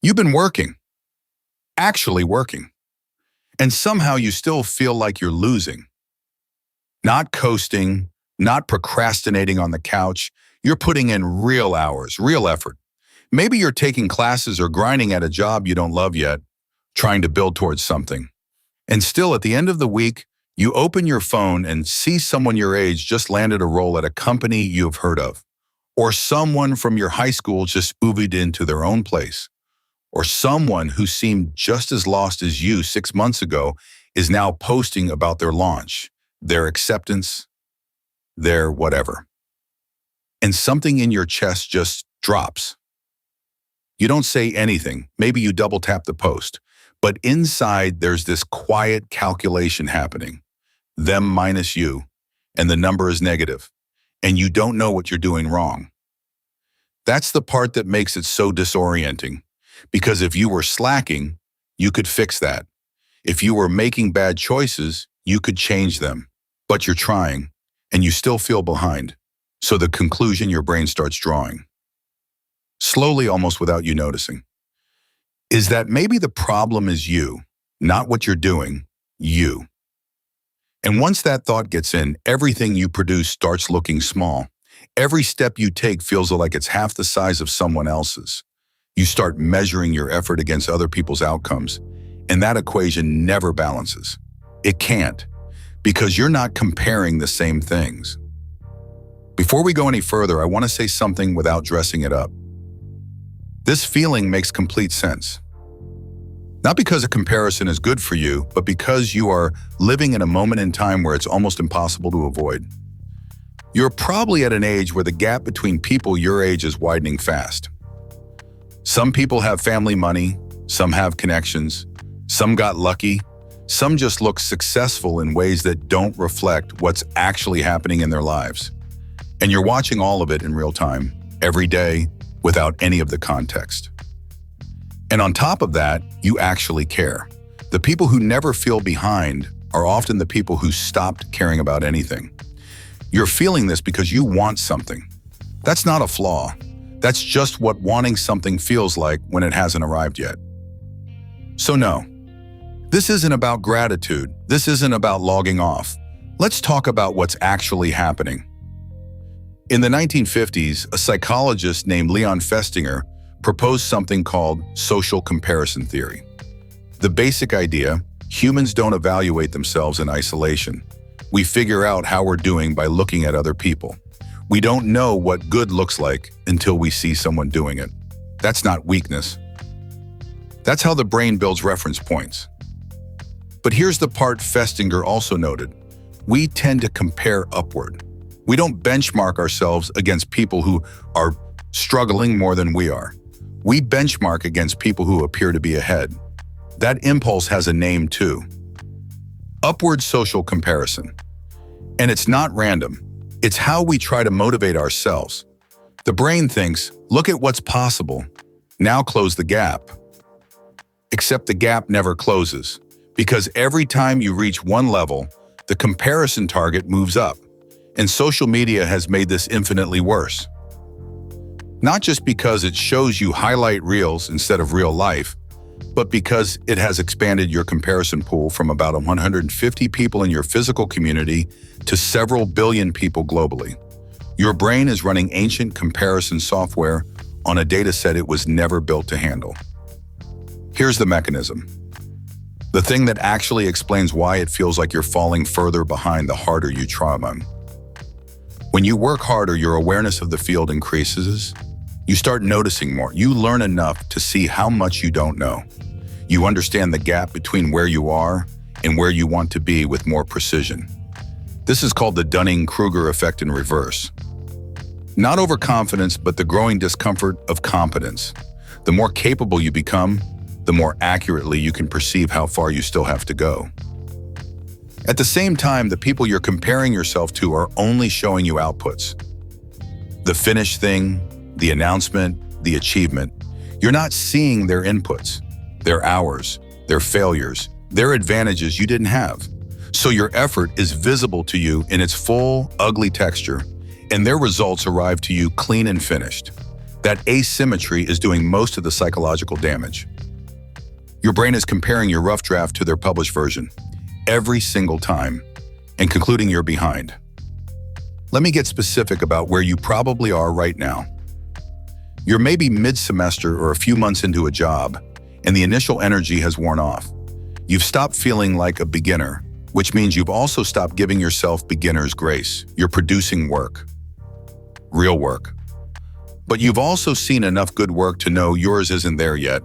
You've been working, actually working, and somehow you still feel like you're losing. Not coasting, not procrastinating on the couch. You're putting in real hours, real effort. Maybe you're taking classes or grinding at a job you don't love yet, trying to build towards something. And still, at the end of the week, you open your phone and see someone your age just landed a role at a company you've heard of. Or someone from your high school just Ubed into their own place. Or someone who seemed just as lost as you 6 months ago is now posting about their launch, their acceptance, their whatever. And something in your chest just drops. You don't say anything. Maybe you double tap the post. But inside, there's this quiet calculation happening. Them minus you, and the number is negative. And you don't know what you're doing wrong. That's the part that makes it so disorienting. Because if you were slacking, you could fix that. If you were making bad choices, you could change them. But you're trying, and you still feel behind. So the conclusion your brain starts drawing, slowly almost without you noticing, is that maybe the problem is you, not what you're doing, you. And once that thought gets in, everything you produce starts looking small. Every step you take feels like it's half the size of someone else's. You start measuring your effort against other people's outcomes, and that equation never balances. It can't, because you're not comparing the same things. Before we go any further, I want to say something without dressing it up. This feeling makes complete sense. Not because a comparison is good for you, but because you are living in a moment in time where it's almost impossible to avoid. You're probably at an age where the gap between people your age is widening fast. Some people have family money, some have connections, some got lucky, some just look successful in ways that don't reflect what's actually happening in their lives. And you're watching all of it in real time, every day, without any of the context. And on top of that, you actually care. The people who never feel behind are often the people who stopped caring about anything. You're feeling this because you want something. That's not a flaw. That's just what wanting something feels like when it hasn't arrived yet. So no, this isn't about gratitude. This isn't about logging off. Let's talk about what's actually happening. In the 1950s, a psychologist named Leon Festinger proposed something called social comparison theory. The basic idea: humans don't evaluate themselves in isolation. We figure out how we're doing by looking at other people. We don't know what good looks like until we see someone doing it. That's not weakness. That's how the brain builds reference points. But here's the part Festinger also noted. We tend to compare upward. We don't benchmark ourselves against people who are struggling more than we are. We benchmark against people who appear to be ahead. That impulse has a name too. Upward social comparison. And it's not random. It's how we try to motivate ourselves. The brain thinks, look at what's possible. Now close the gap. Except the gap never closes, because every time you reach one level, the comparison target moves up. And social media has made this infinitely worse. Not just because it shows you highlight reels instead of real life, but because it has expanded your comparison pool from about 150 people in your physical community to several billion people globally. Your brain is running ancient comparison software on a data set it was never built to handle. Here's the mechanism. The thing that actually explains why it feels like you're falling further behind the harder you try. When you work harder, your awareness of the field increases. You start noticing more. You learn enough to see how much you don't know. You understand the gap between where you are and where you want to be with more precision. This is called the Dunning-Kruger effect in reverse. Not overconfidence, but the growing discomfort of competence. The more capable you become, the more accurately you can perceive how far you still have to go. At the same time, the people you're comparing yourself to are only showing you outputs. The finished thing, the announcement, the achievement. You're not seeing their inputs, their hours, their failures, their advantages you didn't have. So your effort is visible to you in its full, ugly texture, and their results arrive to you clean and finished. That asymmetry is doing most of the psychological damage. Your brain is comparing your rough draft to their published version every single time and concluding you're behind. Let me get specific about where you probably are right now. You're maybe mid-semester or a few months into a job, and the initial energy has worn off. You've stopped feeling like a beginner, which means you've also stopped giving yourself beginner's grace. You're producing work. Real work. But you've also seen enough good work to know yours isn't there yet.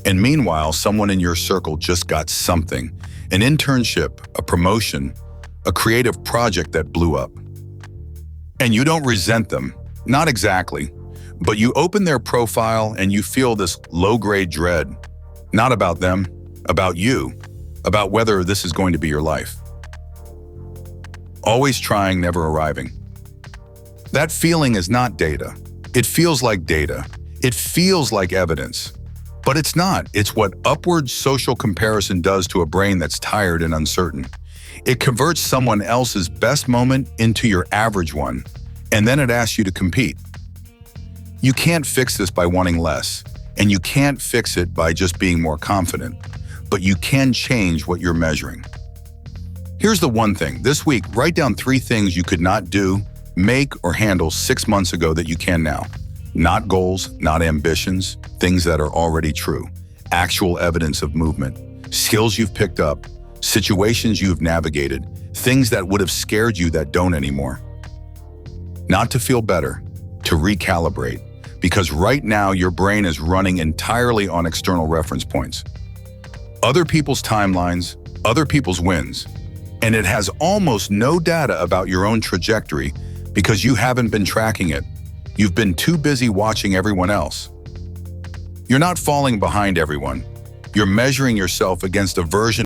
And meanwhile, someone in your circle just got something, an internship, a promotion, a creative project that blew up. And you don't resent them, not exactly, but you open their profile and you feel this low-grade dread, not about them, about you, about whether this is going to be your life. Always trying, never arriving. That feeling is not data. It feels like data. It feels like evidence. But it's not. It's what upward social comparison does to a brain that's tired and uncertain. It converts someone else's best moment into your average one, and then it asks you to compete. You can't fix this by wanting less, and you can't fix it by just being more confident, but you can change what you're measuring. Here's the one thing. This week, write down 3 things you could not do, make, or handle 6 months ago that you can now. Not goals, not ambitions, things that are already true. Actual evidence of movement, skills you've picked up, situations you've navigated, things that would have scared you that don't anymore. Not to feel better, to recalibrate, because right now your brain is running entirely on external reference points. Other people's timelines, other people's wins, and it has almost no data about your own trajectory because you haven't been tracking it. You've been too busy watching everyone else. You're not falling behind everyone. You're measuring yourself against a version